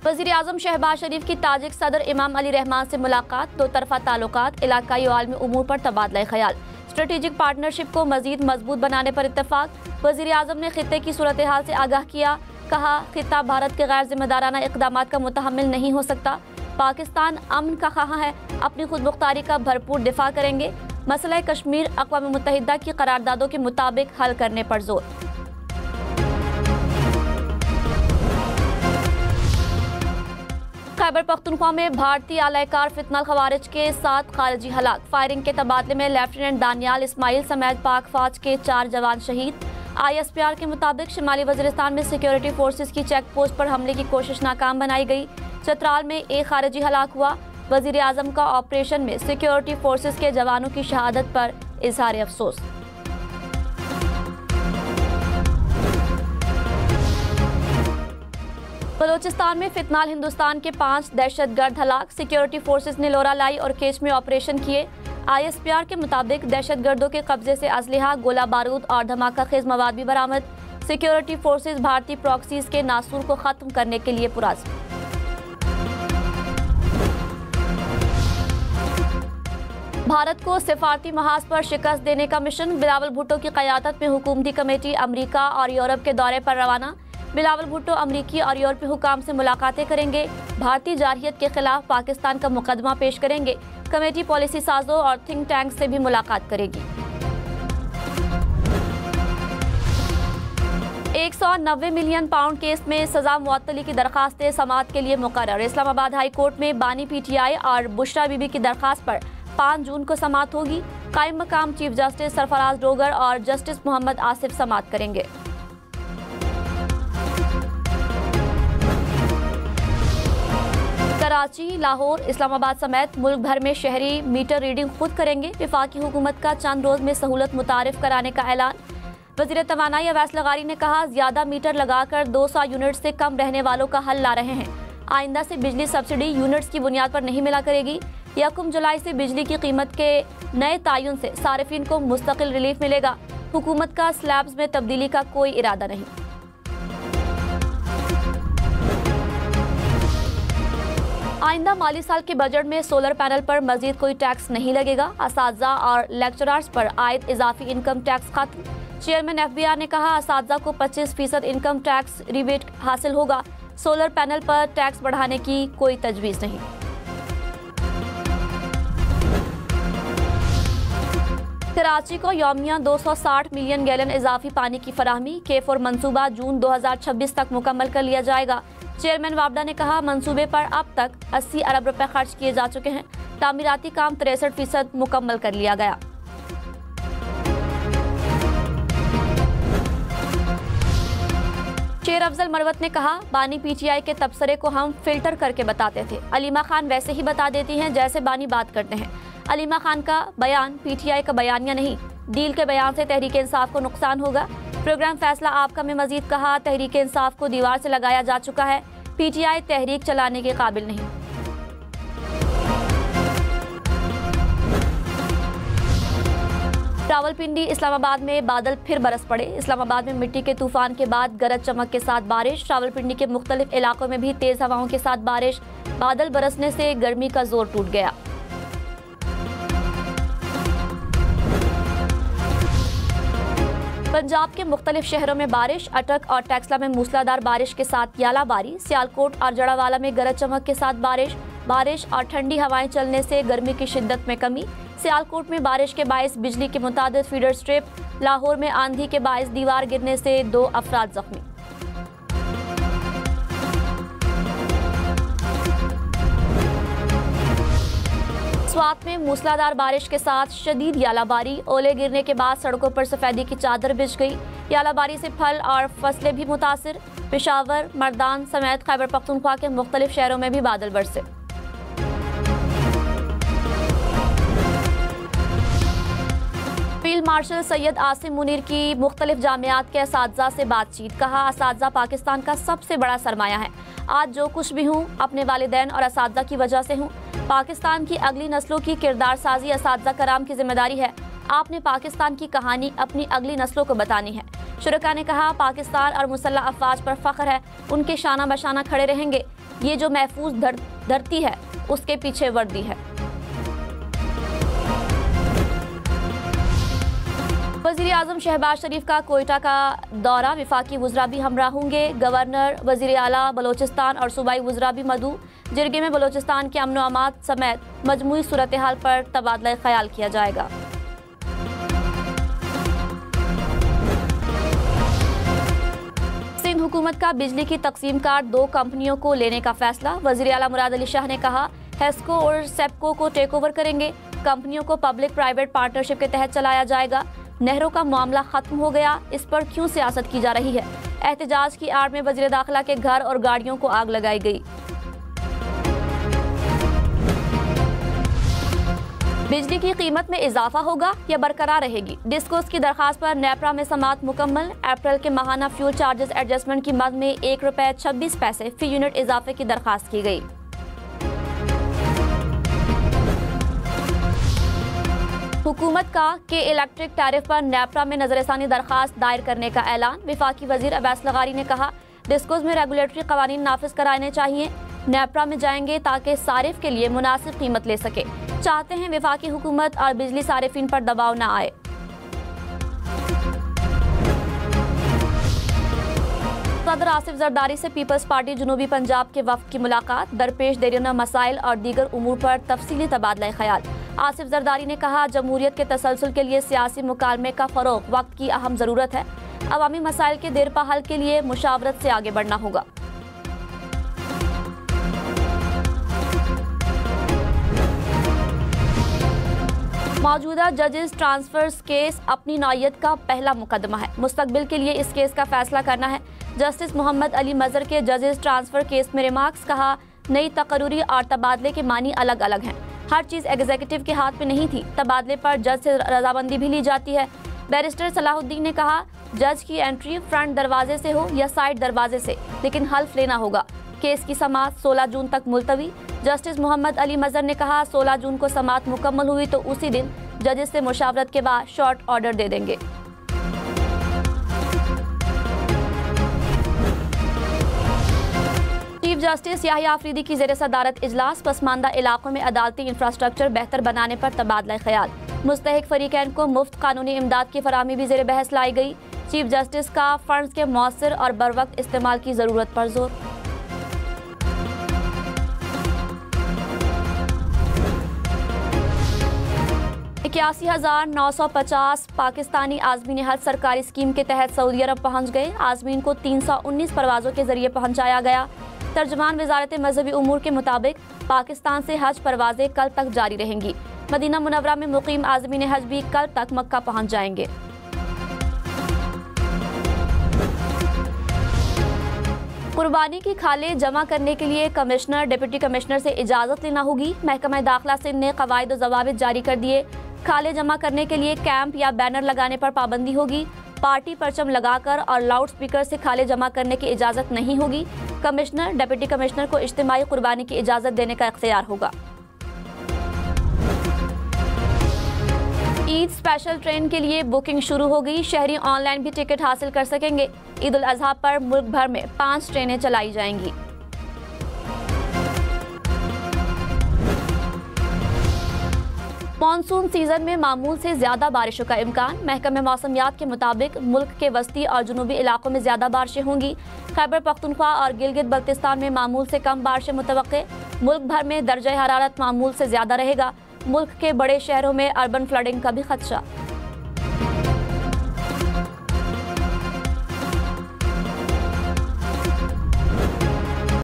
वज़ीर-ए-आज़म शहबाज शरीफ की ताजिक सदर इमाम अली रहमान से मुलाकात, दो तरफा ताल्लुकात, इलाकाई और आलमी उमूर पर तबादला ख्याल, स्ट्रेटेजिक पार्टनरशिप को मजीद मजबूत बनाने पर इत्तफाक। वज़ीर-ए-आज़म ने खित्ते की सूरत हाल से आगाह किया, कहा खित्ता भारत के गैर जिम्मेदाराना इक़दामात का मुतहम्मिल नहीं हो सकता। पाकिस्तान अमन का ख़्वाह है, अपनी खुद मुख्तारी का भरपूर दिफा करेंगे। मसला कश्मीर अक़वाम मुत्तहिदा की करारदादों के मुताबिक हल करने पर जोर। खैबर पख्तूनख्वा में भारतीय आलाकार फितनल खवारिज के 7 खारिजी हलाक। फायरिंग के तबादले में लेफ्टिनेंट दानियाल इस्माइल समेत पाक फौज के 4 जवान शहीद। ISPR के मुताबिक शिमाली वज़ीरिस्तान में सिक्योरिटी फोर्सेज की चेक पोस्ट पर हमले की कोशिश नाकाम बनाई गई। चतराल में एक खारिजी हलाक हुआ। वज़ीर-ए-आज़म का ऑपरेशन में सिक्योरिटी फोर्सेज के जवानों की शहादत पर इज़हार अफसोस। बलोचिस्तान में फितनाल हिंदुस्तान के 5 दहशतगर्द हलाक। सिक्योरिटी फोर्सेज ने लोरालाई और केच में ऑपरेशन किए। ISPR के मुताबिक दहशतगर्दों के कब्जे से असलहा, गोला बारूद और धमाका खेज मवाद भी बरामद। सिक्योरिटी फोर्सेज भारतीय प्रॉक्सीज के नासूर को खत्म करने के लिए पुरअज़्म। भारत को सिफारती महाज पर शिकस्त देने का मिशन। बिलावल भुट्टो की क़यादत में हुकूमती कमेटी अमरीका और यूरोप के दौरे पर रवाना। बिलावल भुट्टो अमरीकी और यूरोपीय हुकाम से मुलाकातें करेंगे। भारतीय जारहियत के खिलाफ पाकिस्तान का मुकदमा पेश करेंगे। कमेटी पॉलिसी साजों और थिंक टैंक से भी मुलाकात करेगी। 190 मिलियन पाउंड केस में सजा मुअत्तली की दरखास्तें समाअत के लिए मुकर्रर। इस्लामाबाद हाई कोर्ट में बानी PTI और बुशरा बीबी की दरखास्त पर 5 जून को समाअत होगी। कायम मकाम चीफ जस्टिस सरफराज डोगर और जस्टिस मोहम्मद आसिफ समाअत करेंगे। कराची, लाहौर, इस्लामाबाद समेत मुल्क भर में शहरी मीटर रीडिंग खुद करेंगे। वफाकी हुकूमत का चंद रोज में सहूलत मुतारिफ कराने का ऐलान। वज़ीर तवानाई अवैस लगारी ने कहा, ज्यादा मीटर लगाकर 200 यूनिट से कम रहने वालों का हल ला रहे हैं। आइंदा से बिजली सब्सिडी यूनिट्स की बुनियाद पर नहीं मिला करेगी। 1 जुलाई से बिजली की कीमत के नए तायुन से सारिफिन को मुस्तकिल रिलीफ मिलेगा। हुकूमत का स्लैब्स में तब्दीली का कोई इरादा नहीं। आइंदा माली साल के बजट में सोलर पैनल पर मजीद कोई टैक्स नहीं लगेगा। असातिज़ा और लेक्चरर्स पर आयद इजाफी इनकम टैक्स खत्म। चेयरमैन FBR ने कहा, असातिज़ा को 25% इनकम टैक्स रिबेट हासिल होगा। सोलर पैनल पर टैक्स बढ़ाने की कोई तजवीज़ नहीं। कराची को यौमिया 260 मिलियन गैलन इजाफी पानी की फराहमी। K4 मंसूबा जून 2026 तक मुकम्मल कर लिया जाएगा। चेयरमैन वाबडा ने कहा, मंसूबे पर अब तक 80 अरब रुपए खर्च किए जा चुके हैं। तामीराती काम 63% मुकम्मल कर लिया गया। शेर अफजल मरवत ने कहा, बानी PTI के तबसरे को हम फिल्टर करके बताते थे। अलीमा खान वैसे ही बता देती हैं जैसे बानी बात करते हैं। अलीमा खान का बयान PTI का बयानिया नहीं। डील के बयान से तहरीक इंसाफ को नुकसान होगा। प्रोग्राम फैसला आपका में मजीद कहा, तहरीक इंसाफ को दीवार से लगाया जा चुका है। PTI तहरीक चलाने के काबिल नहीं। रावलपिंडी, इस्लामाबाद में बादल फिर बरस पड़े। इस्लामाबाद में मिट्टी के तूफान के बाद गरज चमक के साथ बारिश। रावलपिंडी के मुख्तलिफ इलाकों में भी तेज हवाओं के साथ बारिश। बादल बरसने से गर्मी का जोर टूट गया। पंजाब के मुख्तलिफ शहरों में बारिश। अटक और टेक्सला में मूसलाधार बारिश के साथ यालाबारी। सियालकोट और जड़ावाला में गरज चमक के साथ बारिश और ठंडी हवाएं चलने से गर्मी की शिद्दत में कमी। सियालकोट में बारिश के बायस बिजली के मुतादिद फीडर स्ट्रिप। लाहौर में आंधी के बायस दीवार गिरने से 2 अफराद जख्मी। स्वात में मूसलाधार बारिश के साथ शदीद यालाबारी। ओले गिरने के बाद सड़कों पर सफेदी की चादर बिछ गई। यालाबारी से फल और फसलें भी मुतासिर। पेशावर, मर्दान समेत खैबर पख्तूनख्वा के मुख्तलिफ शहरों में भी बादल बरसे। फील्ड मार्शल सैयद आसिम मुनीर की मुख्तलिफ जामियात के असातिज़ा से बातचीत। कहा, असातिज़ा पाकिस्तान का सबसे बड़ा सरमाया है। आज जो कुछ भी हूँ अपने वालिदैन और असातिज़ा की वजह से हूँ। पाकिस्तान की अगली नस्लों की किरदार साजी असातिज़ा कराम की जिम्मेदारी है। आपने पाकिस्तान की कहानी अपनी अगली नस्लों को बतानी है। शुरका ने कहा, पाकिस्तान और मुसल्लह अफवाज पर फख्र है, उनके शाना बशाना खड़े रहेंगे। ये जो महफूज धरती है उसके पीछे वर्दी है। वज़ीर आज़म शहबाज शरीफ का कोयटा का दौरा, विफाकी वज़रा भी हमरा होंगे। गवर्नर, वज़ीर आला बलोचिस्तान और सूबाई वज़रा भी मदऊ। जिरगे में बलोचिस्तान के अमन व अमान समेत मजमूई सूरत हाल पर तबादला ख्याल किया जाएगा। सिंध हुकूमत का बिजली की तकसीम कार्ड 2 कंपनियों को लेने का फैसला। वज़ीर आला मुराद अली शाह ने कहा, हेस्को और सेप्को को टेक ओवर करेंगे। कंपनियों को पब्लिक प्राइवेट पार्टनरशिप के तहत चलाया जाएगा। नहरों का मामला खत्म हो गया, इस पर क्यों सियासत की जा रही है। एहतजाज की आड़ में वज़ीर दाखिला के घर और गाड़ियों को आग लगाई गई। बिजली की कीमत में इजाफा होगा या बरकरार रहेगी। डिस्कोस की दरखास्त पर नेपरा में समाअत मुकम्मल। अप्रैल के माहाना फ्यूल चार्जेस एडजस्टमेंट की मद में ₹1.26 फी यूनिट इजाफे की दरखास्त की गई। हुकूमत का के इलेक्ट्रिक टैरिफ पर नेपरा में नजरसानी दरखास्त दायर करने का ऐलान। विफाकी वजीर अब्बास लगारी ने कहा, डिस्कोस में रेगुलेटरी कवानीन नाफिज कराने चाहिए। नेपरा में जाएंगे ताकि सारिफ के लिए मुनासिब कीमत ले सके। चाहते हैं विफाकी हुकूमत और बिजली सारिफिन पर दबाव न आए। सदर आसिफ जरदारी से पीपल्स पार्टी जनूबी पंजाब के वफ्द की मुलाकात। दरपेश देरीना मसाइल और दीगर उमूर पर तफसीली तबादला ख्याल। आसिफ जरदारी ने कहा, जमहूरियत के तसलसल के लिए सियासी मुकालमे का फ़रोग़ वक्त की अहम ज़रूरत है। अवामी मसाइल के देरपा हल के लिए मुशावरत से आगे बढ़ना होगा। मौजूदा जजेस ट्रांसफर्स केस अपनी नौयत का पहला मुकदमा है। मुस्तकबिल के लिए इस केस का फैसला करना है। जस्टिस मोहम्मद अली मजहर के जजेस ट्रांसफर केस में रिमार्क्स कहा, नई तकरूरी और तबादले के मानी अलग अलग हैं। हर चीज़ एग्जीक्यूटिव के हाथ में नहीं थी। तबादले पर जज से रजामंदी भी ली जाती है। बैरिस्टर सलाहुद्दीन ने कहा, जज की एंट्री फ्रंट दरवाजे से हो या साइड दरवाजे से, लेकिन हल्फ लेना होगा। केस की समाअत 16 जून तक मुलतवी। जस्टिस मोहम्मद अली मजहर ने कहा, 16 जून को समाअत मुकम्मल हुई तो उसी दिन जजेस से मुशावरत के बाद शॉर्ट ऑर्डर दे देंगे। चीफ जस्टिस याहिया अफरीदी की ज़ेर सदारत इजलास। पसमानदा इलाकों में अदालती इंफ्रास्ट्रक्चर बेहतर बनाने पर तबादला ख्याल। मुस्तहिक फरीकैन को मुफ्त कानूनी इमदाद की फराहमी भी ज़ेर बहस लाई गई। चीफ जस्टिस का फंड्स के मौसर और बरवक्त इस्तेमाल की ज़रूरत पर जोर। इक्यासी 950 पाकिस्तानी आज़मीन हज सरकारी स्कीम के तहत सऊदी अरब पहुँच गए। आज़मीन को 319 परवाज़ों के जरिए पहुँचाया गया। तर्जमान वजारत मजहबी उमूर के मुताबिक पाकिस्तान से हज परवाज़ें कल तक जारी रहेंगी। मदीना मुनव्वरा में मुकीम आज़मीन हज भी कल तक मक्का पहुँच जाएंगे। कुर्बानी की खालें जमा करने के लिए कमिश्नर, डिप्टी कमिश्नर से इजाज़त लेना होगी। महकमा दाखिला सिंध ने क़वाइद व ज़वाबित जारी कर दिए। खाले जमा करने के लिए कैंप या बैनर लगाने पर पाबंदी होगी। पार्टी परचम लगाकर और लाउड स्पीकर से खाले जमा करने की इजाज़त नहीं होगी। कमिश्नर, डिप्टी कमिश्नर को इज्तिमाई कुर्बानी की इजाज़त देने का इख्तियार होगा। ईद स्पेशल ट्रेन के लिए बुकिंग शुरू हो गई। शहरी ऑनलाइन भी टिकट हासिल कर सकेंगे। ईद उल अज़हा पर मुल्क भर में 5 ट्रेनें चलाई जाएंगी। मॉनसून सीजन में मामूल से ज्यादा बारिशों का इम्कान। महकमे मौसमियात के मुताबिक मुल्क के वस्ती और जुनूबी इलाकों में ज्यादा बारिशें होंगी। खैबर पख्तूनख्वा और गिलगित बल्तिस्तान में मामूल से कम बारिशें मुतवक्के। मुल्क भर में दर्जा हरारत मामूल से ज्यादा रहेगा। मुल्क के बड़े शहरों में अर्बन फ्लडिंग का भी खदशा।